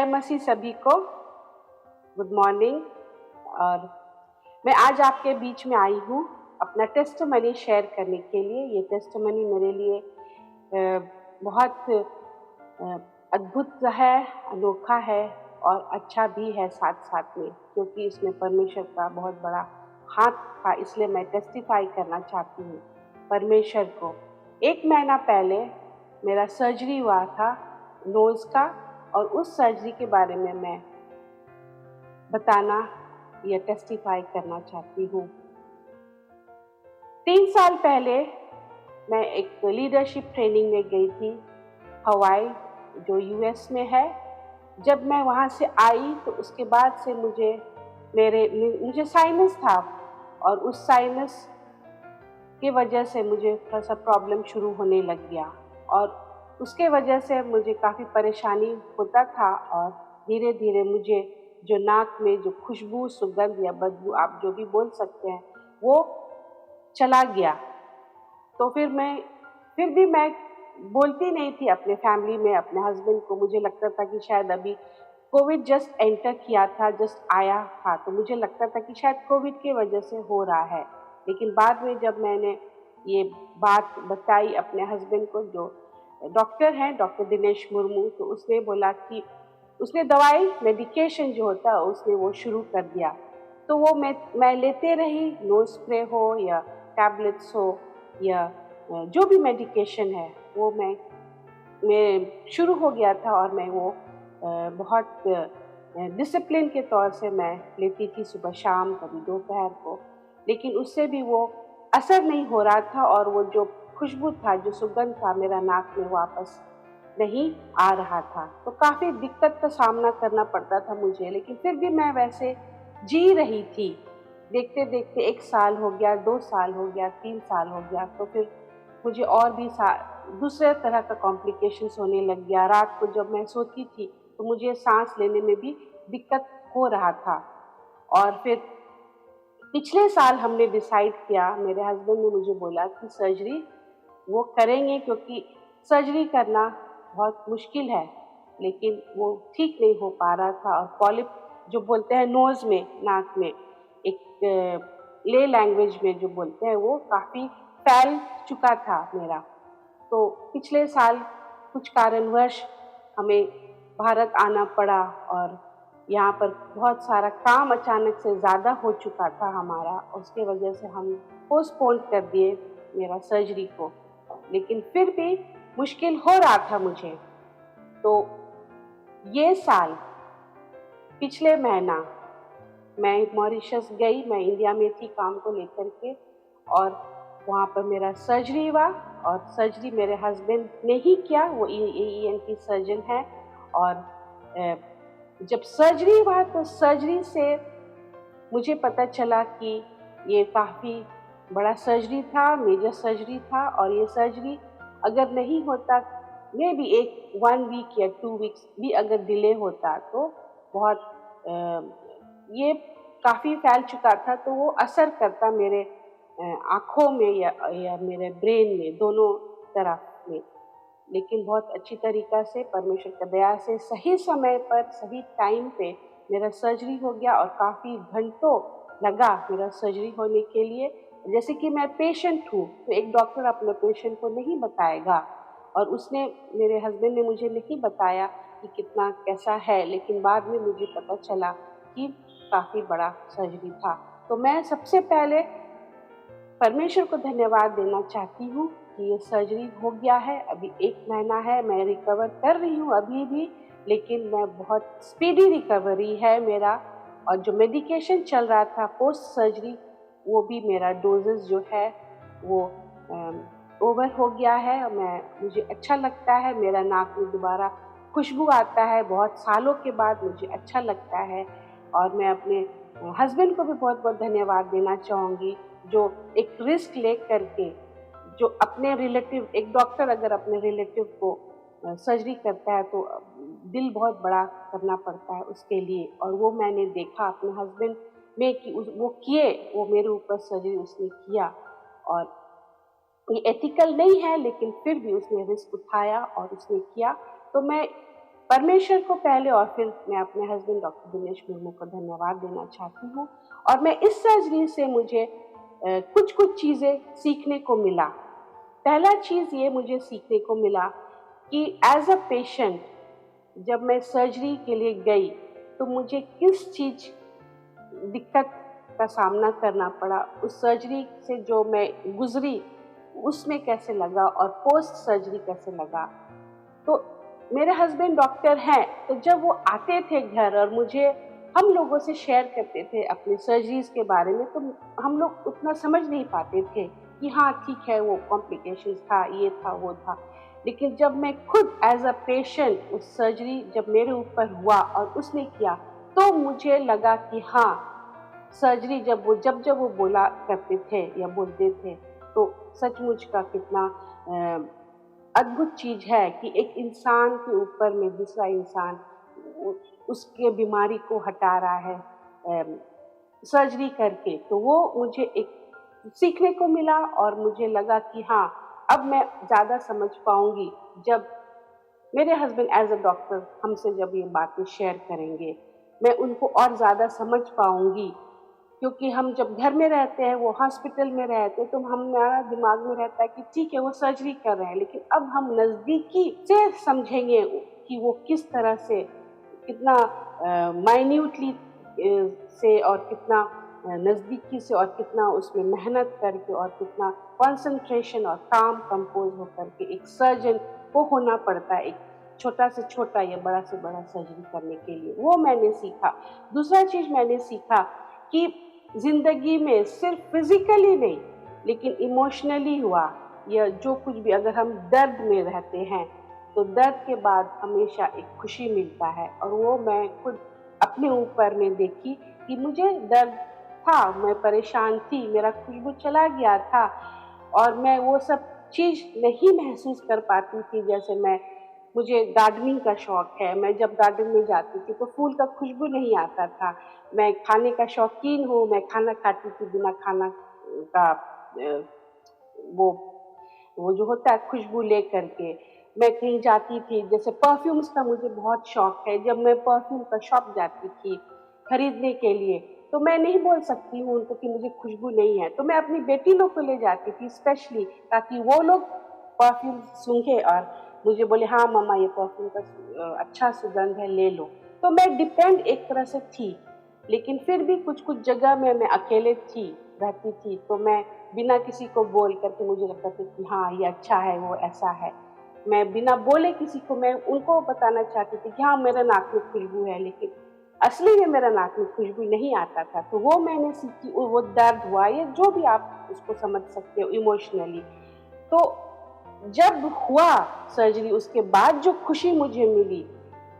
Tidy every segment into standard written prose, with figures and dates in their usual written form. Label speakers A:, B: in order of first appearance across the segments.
A: जय मसीह सभी को। Good morning. और मैं आज आपके बीच में आई हूँ अपना टेस्टिमनी शेयर करने के लिए। ये टेस्टिमनी मेरे लिए बहुत अद्भुत है, अनोखा है और अच्छा भी है साथ साथ में, क्योंकि इसमें परमेश्वर का बहुत बड़ा हाथ था। इसलिए मैं टेस्टिफाई करना चाहती हूँ परमेश्वर को। 1 महीना पहले मेरा सर्जरी हुआ था नोज़ का, और उस सर्जरी के बारे में मैं बताना या टेस्टिफाई करना चाहती हूँ। 3 साल पहले मैं एक लीडरशिप ट्रेनिंग में गई थी, हवाई, जो यूएस में है। जब मैं वहाँ से आई तो उसके बाद से मुझे साइनस था, और उस साइनस की वजह से मुझे थोड़ा सा प्रॉब्लम शुरू होने लग गया, और उसके वजह से मुझे काफ़ी परेशानी होता था। और धीरे धीरे मुझे जो नाक में जो खुशबू, सुगंध या बदबू, आप जो भी बोल सकते हैं, वो चला गया। तो फिर भी मैं बोलती नहीं थी अपने फैमिली में, अपने हस्बैंड को। मुझे लगता था कि शायद अभी कोविड जस्ट एंटर किया था, जस्ट आया था, तो मुझे लगता था कि शायद कोविड की वजह से हो रहा है। लेकिन बाद में जब मैंने ये बात बताई अपने हस्बैंड को, जो डॉक्टर हैं, डॉक्टर दिनेश मुर्मू, तो उसने बोला कि उसने दवाई, मेडिकेशन जो होता है, उसने वो शुरू कर दिया। तो वो मैं लेते रही, नोज स्प्रे हो या टैबलेट्स हो या जो भी मेडिकेशन है, वो मैं शुरू हो गया था। और मैं वो बहुत डिसिप्लिन के तौर से मैं लेती थी, सुबह शाम, कभी दोपहर को। लेकिन उससे भी वो असर नहीं हो रहा था, और वो जो खुशबू था, जो सुगंध था, मेरा नाक में वापस नहीं आ रहा था। तो काफ़ी दिक्कत का सामना करना पड़ता था मुझे, लेकिन फिर भी मैं वैसे जी रही थी। देखते देखते 1 साल हो गया, 2 साल हो गया, 3 साल हो गया, तो फिर मुझे और भी दूसरे तरह का कॉम्प्लिकेशंस होने लग गया। रात को जब मैं सोती थी तो मुझे सांस लेने में भी दिक्कत हो रहा था। और फिर पिछले साल हमने डिसाइड किया, मेरे हस्बैंड ने मुझे बोला कि सर्जरी वो करेंगे, क्योंकि सर्जरी करना बहुत मुश्किल है, लेकिन वो ठीक नहीं हो पा रहा था। और पॉलिप जो बोलते हैं नोज़ में, नाक में, एक ले लैंग्वेज में जो बोलते हैं, वो काफ़ी फैल चुका था मेरा। तो पिछले साल कुछ कारणवश हमें भारत आना पड़ा, और यहाँ पर बहुत सारा काम अचानक से ज़्यादा हो चुका था हमारा, उसके वजह से हम पोस्टपोन कर दिए मेरा सर्जरी को। लेकिन फिर भी मुश्किल हो रहा था मुझे। तो ये साल, पिछले महीना, मैं मॉरिशस गई, मैं इंडिया में थी काम को लेकर के, और वहाँ पर मेरा सर्जरी हुआ। और सर्जरी मेरे हस्बैंड ने ही किया, वो ENT सर्जन है। और जब सर्जरी हुआ तो सर्जरी से मुझे पता चला कि ये काफ़ी बड़ा सर्जरी था, मेजर सर्जरी था। और ये सर्जरी अगर नहीं होता, मे बी 1 वीक या 2 वीक्स भी अगर डिले होता, तो ये काफ़ी फैल चुका था, तो वो असर करता मेरे आँखों में या मेरे ब्रेन में, दोनों तरफ में। लेकिन बहुत अच्छी तरीक़ा से, परमेश्वर की दया से, सही समय पर, सही टाइम पे मेरा सर्जरी हो गया, और काफ़ी घंटों लगा मेरा सर्जरी होने के लिए। जैसे कि मैं पेशेंट हूँ, तो एक डॉक्टर अपने पेशेंट को नहीं बताएगा, और मेरे हस्बैंड ने मुझे नहीं बताया कि कितना कैसा है, लेकिन बाद में मुझे पता चला कि काफ़ी बड़ा सर्जरी था। तो मैं सबसे पहले परमेश्वर को धन्यवाद देना चाहती हूँ कि ये सर्जरी हो गया है। अभी 1 महीना है, मैं रिकवर कर रही हूँ अभी भी, लेकिन मैं बहुत स्पीडी रिकवरी है मेरा। और जो मेडिकेशन चल रहा था पोस्ट सर्जरी, वो भी मेरा डोजेस जो है वो ओवर हो गया है। मुझे अच्छा लगता है, मेरा नाक में दोबारा खुशबू आता है, बहुत सालों के बाद मुझे अच्छा लगता है। और मैं अपने हस्बैंड को भी बहुत बहुत धन्यवाद देना चाहूँगी, जो एक रिस्क ले करके, जो अपने रिलेटिव, एक डॉक्टर अगर अपने रिलेटिव को सर्जरी करता है तो दिल बहुत बड़ा करना पड़ता है उसके लिए। और वो मैंने देखा अपने हस्बैंड में कि वो मेरे ऊपर सर्जरी उसने किया। और ये एथिकल नहीं है, लेकिन फिर भी उसने रिस्क उठाया और उसने किया। तो मैं परमेश्वर को पहले और फिर मैं अपने हस्बैंड डॉक्टर दिनेश मुर्मू को धन्यवाद देना चाहती हूँ। और मैं इस सर्जरी से मुझे कुछ चीज़ें सीखने को मिला। पहला चीज़ ये मुझे सीखने को मिला कि एज अ पेशेंट जब मैं सर्जरी के लिए गई तो मुझे किस चीज़ दिक्कत का सामना करना पड़ा, उस सर्जरी से जो मैं गुजरी उसमें कैसे लगा और पोस्ट सर्जरी कैसे लगा। तो मेरे हस्बैंड डॉक्टर हैं, तो जब वो आते थे घर और मुझे हम लोगों से शेयर करते थे अपनी सर्जरीज के बारे में, तो हम लोग उतना समझ नहीं पाते थे कि हाँ ठीक है, वो कॉम्प्लिकेशंस था, ये था, वो था। लेकिन जब मैं खुद एज अ पेशेंट उस सर्जरी जब मेरे ऊपर हुआ और उसने किया, तो मुझे लगा कि हाँ, सर्जरी जब वो बोला करते थे या बोलते थे, तो सचमुच का कितना अद्भुत चीज है कि एक इंसान के ऊपर में दूसरा इंसान उसके बीमारी को हटा रहा है सर्जरी करके। तो वो मुझे एक सीखने को मिला और मुझे लगा कि हाँ, अब मैं ज़्यादा समझ पाऊंगी जब मेरे हस्बैंड एज अ डॉक्टर हमसे जब ये बातें शेयर करेंगे, मैं उनको और ज़्यादा समझ पाऊंगी। क्योंकि हम जब घर में रहते हैं, वो हॉस्पिटल में रहते हैं, तो हमारा दिमाग में रहता है कि ठीक है वो सर्जरी कर रहे हैं, लेकिन अब हम नज़दीकी से समझेंगे कि वो किस तरह से कितना माइन्यूटली से और कितना नज़दीकी से और कितना उसमें मेहनत करके और कितना कंसंट्रेशन और काम कंपोज होकर के एक सर्जन को होना पड़ता है, एक छोटा से छोटा या बड़ा से बड़ा सर्जरी करने के लिए। वो मैंने सीखा। दूसरा चीज़ मैंने सीखा कि जिंदगी में सिर्फ फिजिकली नहीं लेकिन इमोशनली हुआ या जो कुछ भी, अगर हम दर्द में रहते हैं तो दर्द के बाद हमेशा एक खुशी मिलता है। और वो मैं खुद अपने ऊपर में देखी कि मुझे दर्द था, मैं परेशान थी, मेरा खुशबू चला गया था और मैं वो सब चीज़ नहीं महसूस कर पाती थी। जैसे मुझे गार्डनिंग का शौक है, मैं जब गार्डन में जाती थी तो फूल का खुशबू नहीं आता था। मैं खाने का शौकीन हूँ, मैं खाना खाती थी बिना खाना का वो वो जो होता है खुशबू ले करके। मैं कहीं जाती थी, जैसे परफ्यूम्स का मुझे बहुत शौक है, जब मैं परफ्यूम का शॉप जाती थी खरीदने के लिए, तो मैं नहीं बोल सकती हूँ उनको कि मुझे खुशबू नहीं है, तो मैं अपनी बेटी लोग को ले जाती थी स्पेशली, ताकि वो लोग परफ्यूम सूंघे और मुझे बोले हाँ मम्मा ये परफ्यूम का अच्छा सुगंध है, ले लो। तो मैं डिपेंड एक तरह से थी, लेकिन फिर भी कुछ कुछ जगह में मैं अकेले थी रहती थी, तो मैं बिना किसी को बोल करके मुझे लगता था कि हाँ ये अच्छा है, वो ऐसा है। मैं बिना बोले किसी को मैं उनको बताना चाहती थी कि हाँ मेरे नाक में खुशबू है, लेकिन असली में मेरा नाक में खुशबू नहीं आता था। तो वो मैंने सीखी, वो दर्द हुआ या जो भी आप उसको समझ सकते हो इमोशनली। तो जब हुआ सर्जरी, उसके बाद जो खुशी मुझे मिली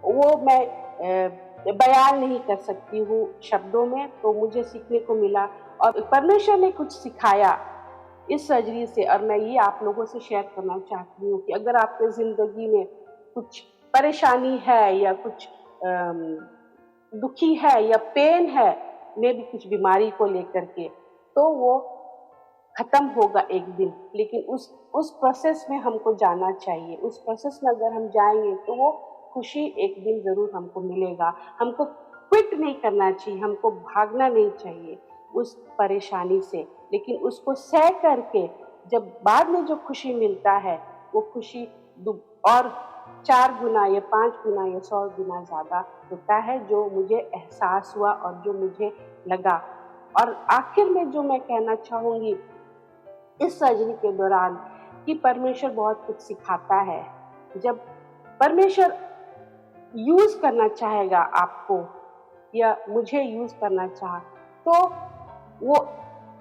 A: वो मैं बयान नहीं कर सकती हूँ शब्दों में। तो मुझे सीखने को मिला और परमेश्वर ने कुछ सिखाया इस सर्जरी से, और मैं ये आप लोगों से शेयर करना चाहती हूँ कि अगर आपके ज़िंदगी में कुछ परेशानी है या कुछ दुखी है या पेन है, मे भी कुछ बीमारी को लेकर के, तो वो खत्म होगा एक दिन। लेकिन उस प्रोसेस में हमको जाना चाहिए। उस प्रोसेस में अगर हम जाएंगे तो वो खुशी एक दिन ज़रूर हमको मिलेगा। हमको क्विट नहीं करना चाहिए, हमको भागना नहीं चाहिए उस परेशानी से, लेकिन उसको सह करके जब बाद में जो खुशी मिलता है, वो खुशी और 4 गुना या 5 गुना या 100 गुना ज़्यादा होता है, जो मुझे एहसास हुआ और जो मुझे लगा। और आखिर में जो मैं कहना चाहूँगी इस सर्जरी के दौरान, कि परमेश्वर बहुत कुछ सिखाता है। जब परमेश्वर यूज़ करना चाहेगा आपको या मुझे यूज़ करना चाहा, तो वो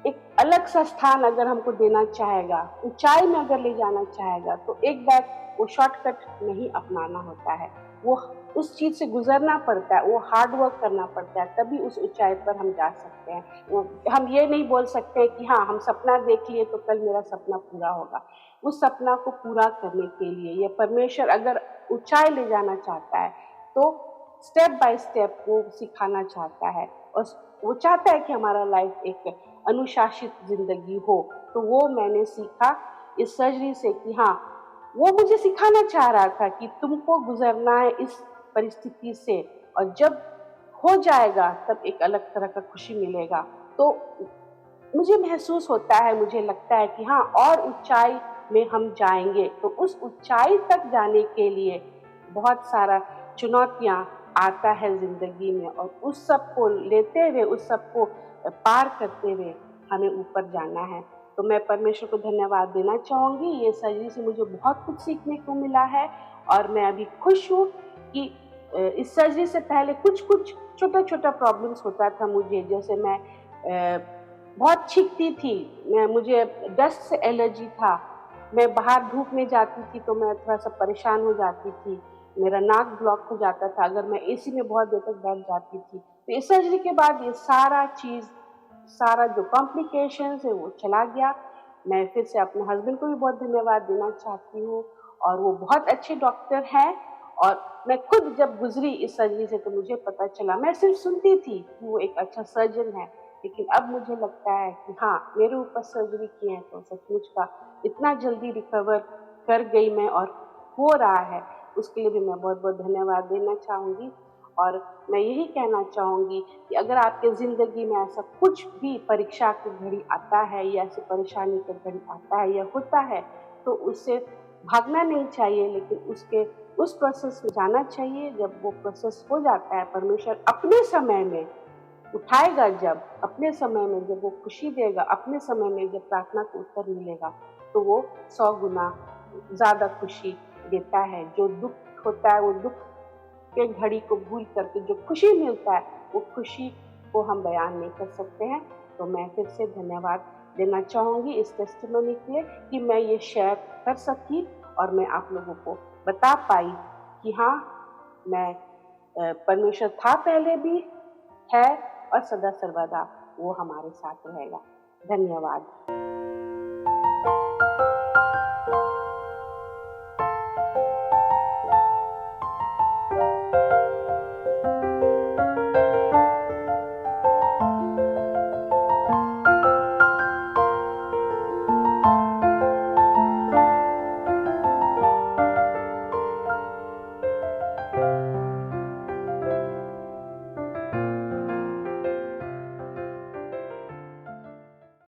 A: एक अलग सा स्थान अगर हमको देना चाहेगा, ऊंचाई में अगर ले जाना चाहेगा, तो एक बार वो शॉर्टकट नहीं अपनाना होता है। वो उस चीज़ से गुजरना पड़ता है, वो हार्ड वर्क करना पड़ता है, तभी उस ऊंचाई पर हम जा सकते हैं। हम ये नहीं बोल सकते कि हाँ हम सपना देख लिए तो कल मेरा सपना पूरा होगा। उस सपना को पूरा करने के लिए या परमेश्वर अगर ऊंचाई ले जाना चाहता है, तो स्टेप बाय स्टेप वो सिखाना चाहता है और वो चाहता है कि हमारा लाइफ एक अनुशासित जिंदगी हो। तो वो मैंने सीखा इस सर्जरी से कि हाँ, वो मुझे सिखाना चाह रहा था कि तुमको गुजरना है इस परिस्थिति से, और जब हो जाएगा तब एक अलग तरह का खुशी मिलेगा। तो मुझे महसूस होता है, मुझे लगता है कि हाँ, और ऊँचाई में हम जाएँगे, तो उस ऊँचाई तक जाने के लिए बहुत सारा चुनौतियाँ आता है ज़िंदगी में, और उस सब को लेते हुए, उस सब को पार करते हुए हमें ऊपर जाना है। तो मैं परमेश्वर को धन्यवाद देना चाहूँगी, ये सर्जरी से मुझे बहुत कुछ सीखने को मिला है, और मैं अभी खुश हूँ कि इस सर्जरी से पहले कुछ-कुछ छोटा-छोटा प्रॉब्लम्स होता था मुझे, जैसे मैं बहुत छींकती थी, मुझे डस्ट से एलर्जी था, मैं बाहर धूप में जाती थी तो मैं थोड़ा-सा परेशान हो जाती थी, मेरा नाक ब्लॉक हो जाता था अगर मैं एसी में बहुत देर तक बैठ जाती थी। तो इस सर्जरी के बाद ये सारा चीज़, सारा जो कॉम्प्लिकेशंस है वो चला गया। मैं फिर से अपने हस्बैंड को भी बहुत धन्यवाद देना चाहती हूँ, और वो बहुत अच्छे डॉक्टर हैं, और मैं खुद जब गुज़री इस सर्जरी से तो मुझे पता चला, मैं सिर्फ़ सुनती थी कि वो एक अच्छा सर्जन है, लेकिन अब मुझे लगता है कि हाँ, मेरे ऊपर सर्जरी की है तो सचमुच का इतना जल्दी रिकवर कर गई मैं, और हो रहा है, उसके लिए भी मैं बहुत-बहुत धन्यवाद देना चाहूँगी। और मैं यही कहना चाहूँगी कि अगर आपके ज़िंदगी में ऐसा कुछ भी परीक्षा की घड़ी आता है, या ऐसी परेशानी का घड़ी आता है या होता है, तो उससे भागना नहीं चाहिए, लेकिन उसके उस प्रोसेस में जाना चाहिए। जब वो प्रोसेस हो जाता है, परमेश्वर अपने समय में उठाएगा, जब अपने समय में जब वो खुशी देगा, अपने समय में जब प्रार्थना को उत्तर मिलेगा, तो वो 100 गुना ज़्यादा खुशी देता है। जो दुःख होता है, वो दुःख के घड़ी को भूल करके जो खुशी मिलता है, वो खुशी को हम बयान नहीं कर सकते हैं। तो मैं फिर से धन्यवाद देना चाहूँगी इस टेस्टिमनी के लिए कि मैं ये शेयर कर सकी, और मैं आप लोगों को बता पाई कि हाँ, मैं परमेश्वर था पहले भी, है, और सदा सर्वदा वो हमारे साथ रहेगा। धन्यवाद।